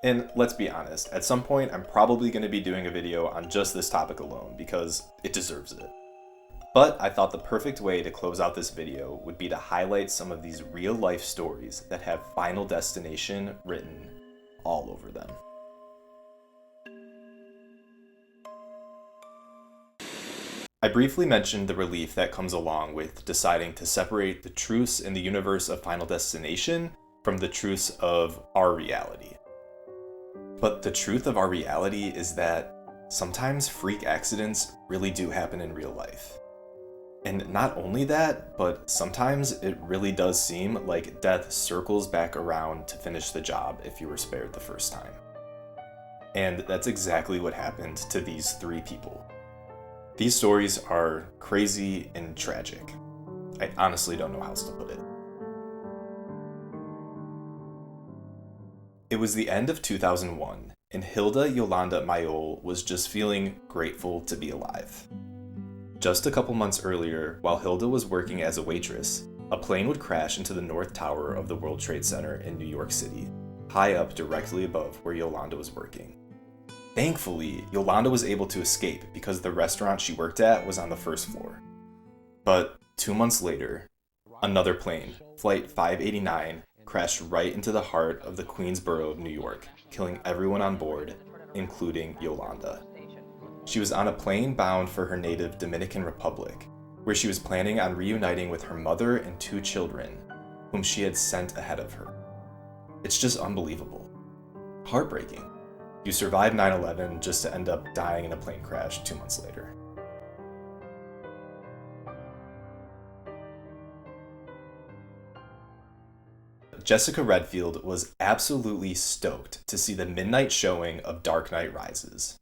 And let's be honest, at some point I'm probably going to be doing a video on just this topic alone because it deserves it. But I thought the perfect way to close out this video would be to highlight some of these real life stories that have Final Destination written all over them. I briefly mentioned the relief that comes along with deciding to separate the truths in the universe of Final Destination from the truths of our reality. But the truth of our reality is that sometimes freak accidents really do happen in real life. And not only that, but sometimes it really does seem like death circles back around to finish the job if you were spared the first time. And that's exactly what happened to these three people. These stories are crazy and tragic. I honestly don't know how else to put it. It was the end of 2001, and Hilda Yolanda Mayol was just feeling grateful to be alive. Just a couple months earlier, while Hilda was working as a waitress, a plane would crash into the North Tower of the World Trade Center in New York City, high up directly above where Yolanda was working. Thankfully, Yolanda was able to escape because the restaurant she worked at was on the first floor. But 2 months later, another plane, Flight 589, crashed right into the heart of the Queensboro of New York, killing everyone on board, including Yolanda. She was on a plane bound for her native Dominican Republic, where she was planning on reuniting with her mother and 2 children, whom she had sent ahead of her. It's just unbelievable. Heartbreaking. You survive 9/11 just to end up dying in a plane crash 2 months later. Jessica Redfield was absolutely stoked to see the midnight showing of Dark Knight Rises.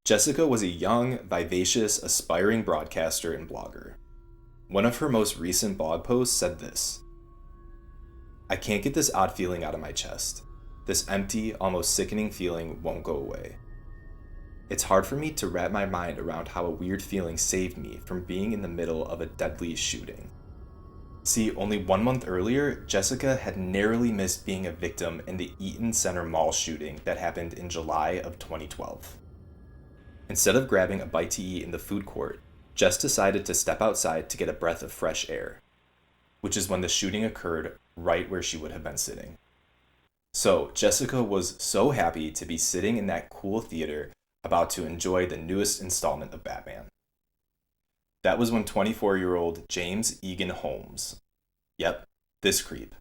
Jessica was a young, vivacious, aspiring broadcaster and blogger. One of her most recent blog posts said this: "I can't get this odd feeling out of my chest. This empty, almost sickening feeling won't go away. It's hard for me to wrap my mind around how a weird feeling saved me from being in the middle of a deadly shooting." See, only 1 month earlier, Jessica had narrowly missed being a victim in the Eaton Center Mall shooting that happened in July of 2012. Instead of grabbing a bite to eat in the food court, Jess decided to step outside to get a breath of fresh air, which is when the shooting occurred right where she would have been sitting. So Jessica was so happy to be sitting in that cool theater about to enjoy the newest installment of Batman. That was when 24-year-old James Egan Holmes, yep, this creep,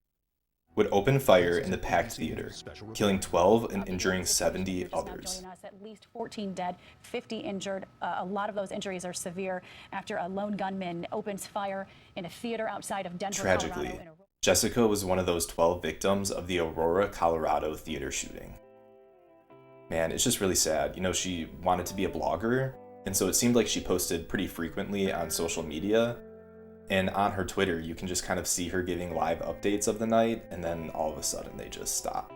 would open fire in the packed theater, killing 12 and injuring 70 others. At least 14 dead, 50 injured. A lot of those injuries are severe after a lone gunman opens fire in a theater outside of Denver, Tragically, Colorado. Jessica was one of those 12 victims of the Aurora, Colorado theater shooting. Man, it's just really sad. You know, she wanted to be a blogger, and so it seemed like she posted pretty frequently on social media. And on her Twitter, you can just kind of see her giving live updates of the night, and then all of a sudden they just stop.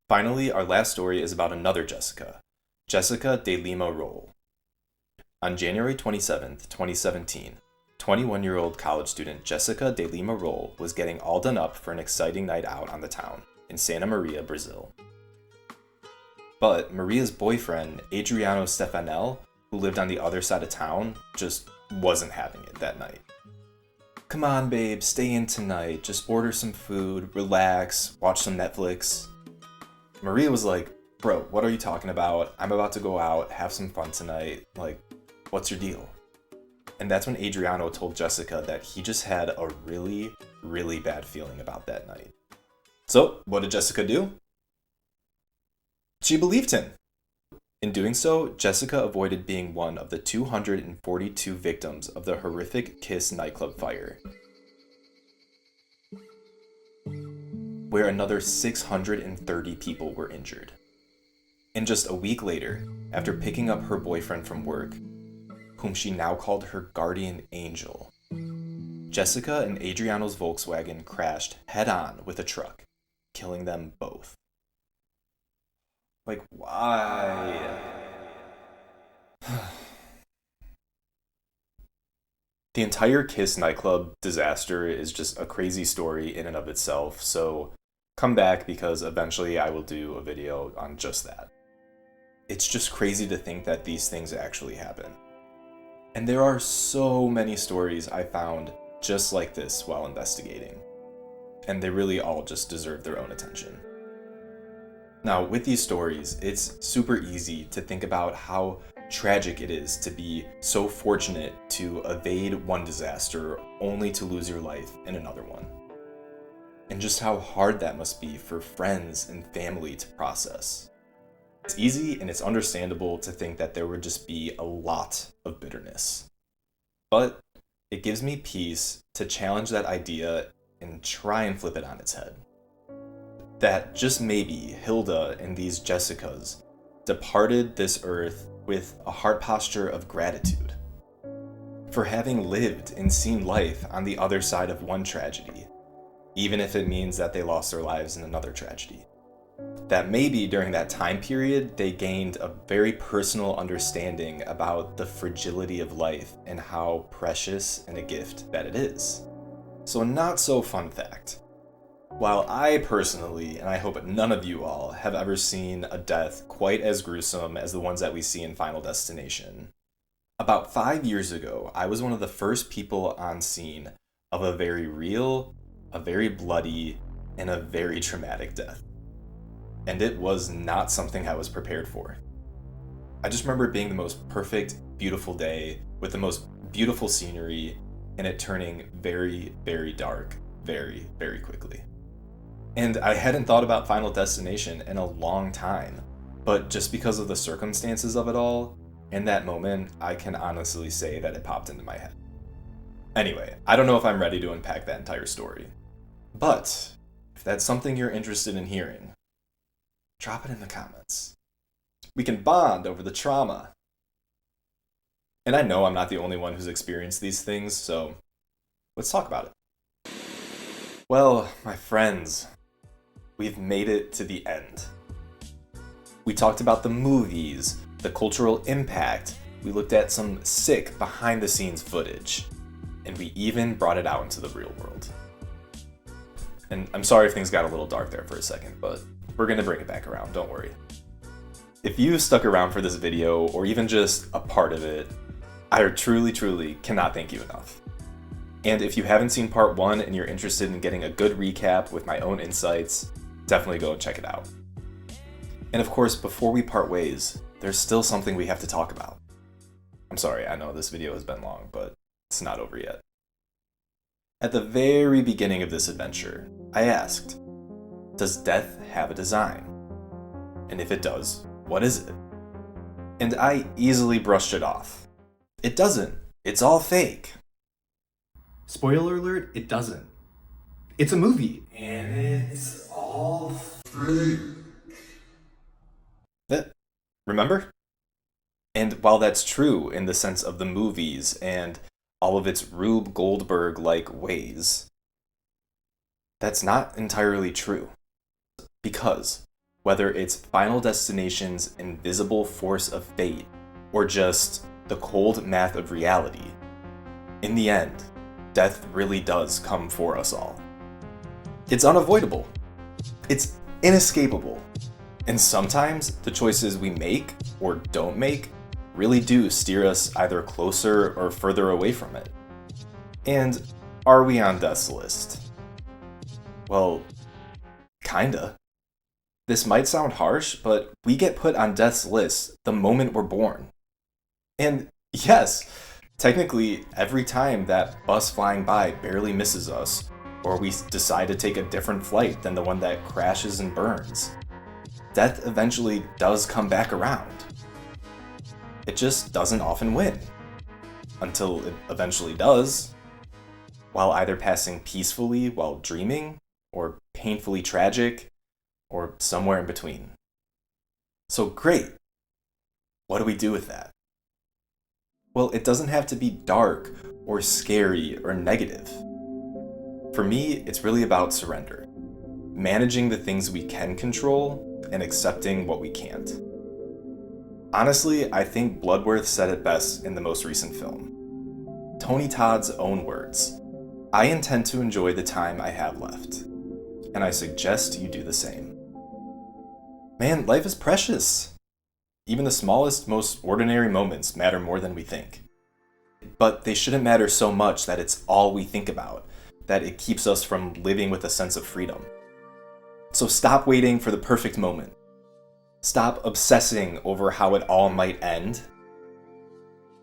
Finally, our last story is about another Jessica, Jessica De Lima Roll. On January 27, 2017, 21-year-old college student Jessica de Lima Roll was getting all done up for an exciting night out on the town in Santa Maria, Brazil. But Maria's boyfriend, Adriano Stefanel, who lived on the other side of town, just wasn't having it that night. "Come on, babe, stay in tonight. Just order some food, relax, watch some Netflix." Maria was like, "Bro, what are you talking about? I'm about to go out, have some fun tonight. Like, what's your deal?" And that's when Adriano told Jessica that he just had a really, really bad feeling about that night. So, what did Jessica do? She believed him. In doing so, Jessica avoided being one of the 242 victims of the horrific Kiss nightclub fire, where another 630 people were injured. And just a week later, after picking up her boyfriend from work, whom she now called her guardian angel, Jessica and Adriano's Volkswagen crashed head-on with a truck, killing them both. Like, why? The entire Kiss nightclub disaster is just a crazy story in and of itself, so come back because eventually I will do a video on just that. It's just crazy to think that these things actually happen. And there are so many stories I found just like this while investigating. And they really all just deserve their own attention. Now, with these stories, it's super easy to think about how tragic it is to be so fortunate to evade one disaster only to lose your life in another one. And just how hard that must be for friends and family to process. It's easy and it's understandable to think that there would just be a lot of bitterness. But it gives me peace to challenge that idea and try and flip it on its head. That just maybe Hilda and these Jessicas departed this earth with a heart posture of gratitude for having lived and seen life on the other side of one tragedy, even if it means that they lost their lives in another tragedy. That maybe during that time period, they gained a very personal understanding about the fragility of life and how precious and a gift that it is. So, not so fun fact. While I personally, and I hope none of you all, have ever seen a death quite as gruesome as the ones that we see in Final Destination, about 5 years ago, I was one of the first people on scene of a very real, a very bloody, and a very traumatic death. And it was not something I was prepared for. I just remember it being the most perfect, beautiful day with the most beautiful scenery, and it turning very, very dark very, very quickly. And I hadn't thought about Final Destination in a long time, but just because of the circumstances of it all, in that moment, I can honestly say that it popped into my head. Anyway, I don't know if I'm ready to unpack that entire story, but if that's something you're interested in hearing, drop it in the comments. We can bond over the trauma. And I know I'm not the only one who's experienced these things, so let's talk about it. Well, my friends, we've made it to the end. We talked about the movies, the cultural impact, we looked at some sick behind-the-scenes footage, and we even brought it out into the real world. And I'm sorry if things got a little dark there for a second, but we're gonna bring it back around, don't worry. If you stuck around for this video, or even just a part of it, I truly cannot thank you enough. And if you haven't seen part 1 and you're interested in getting a good recap with my own insights, definitely go and check it out. And of course, before we part ways, there's still something we have to talk about. I'm sorry, I know this video has been long, but it's not over yet. At the very beginning of this adventure, I asked, does death have a design? And if it does, what is it? And I easily brushed it off. It doesn't. It's all fake. Spoiler alert, it doesn't. It's a movie. And it's all fake. Remember? And while that's true in the sense of the movies and all of its Rube Goldberg-like ways, that's not entirely true. Because whether it's Final Destination's invisible force of fate, or just the cold math of reality. In the end, death really does come for us all. It's unavoidable. It's inescapable. And sometimes the choices we make or don't make really do steer us either closer or further away from it. And are we on death's list? Well, kinda. This might sound harsh, but we get put on death's list the moment we're born. And yes, technically, every time that bus flying by barely misses us, or we decide to take a different flight than the one that crashes and burns, death eventually does come back around. It just doesn't often win. Until it eventually does, while either passing peacefully while dreaming, or painfully tragic, or somewhere in between. So great. What do we do with that? Well, it doesn't have to be dark or scary or negative. For me, it's really about surrender. Managing the things we can control and accepting what we can't. Honestly, I think Bloodworth said it best in the most recent film. Tony Todd's own words, "I intend to enjoy the time I have left, and I suggest you do the same." Man, life is precious. Even the smallest, most ordinary moments matter more than we think. But they shouldn't matter so much that it's all we think about, that it keeps us from living with a sense of freedom. So stop waiting for the perfect moment. Stop obsessing over how it all might end.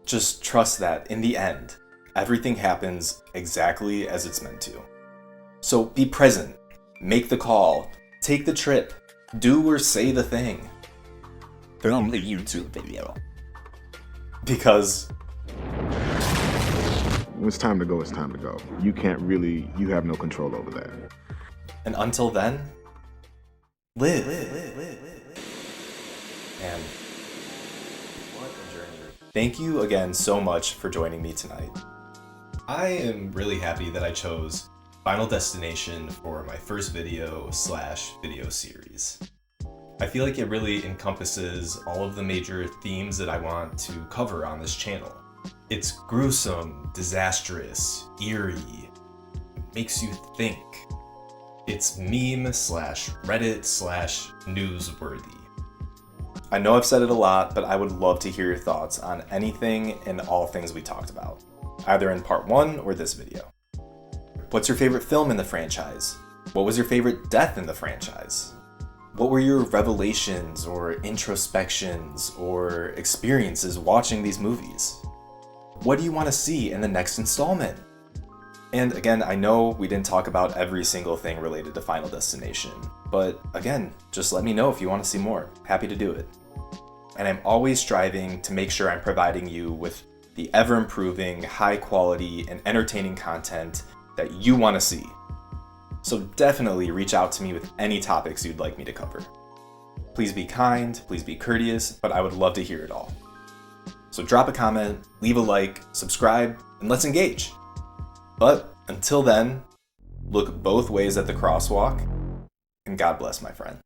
Just trust that, in the end, everything happens exactly as it's meant to. So be present, make the call, take the trip, do or say the thing. Film the YouTube video. Because when it's time to go, it's time to go. You have no control over that. And until then, live. And what a journey. Thank you again so much for joining me tonight. I am really happy that I chose Final Destination for my first video / video series. I feel like it really encompasses all of the major themes that I want to cover on this channel. It's gruesome, disastrous, eerie, makes you think. It's meme / Reddit / newsworthy. I know I've said it a lot, but I would love to hear your thoughts on anything and all things we talked about, either in part 1 or this video. What's your favorite film in the franchise? What was your favorite death in the franchise? What were your revelations or introspections or experiences watching these movies? What do you want to see in the next installment? And again, I know we didn't talk about every single thing related to Final Destination, but again, just let me know if you want to see more. Happy to do it. And I'm always striving to make sure I'm providing you with the ever-improving, high-quality, and entertaining content that you want to see. So definitely reach out to me with any topics you'd like me to cover. Please be kind, please be courteous, but I would love to hear it all. So drop a comment, leave a like, subscribe, and let's engage. But until then, look both ways at the crosswalk, and God bless, my friend.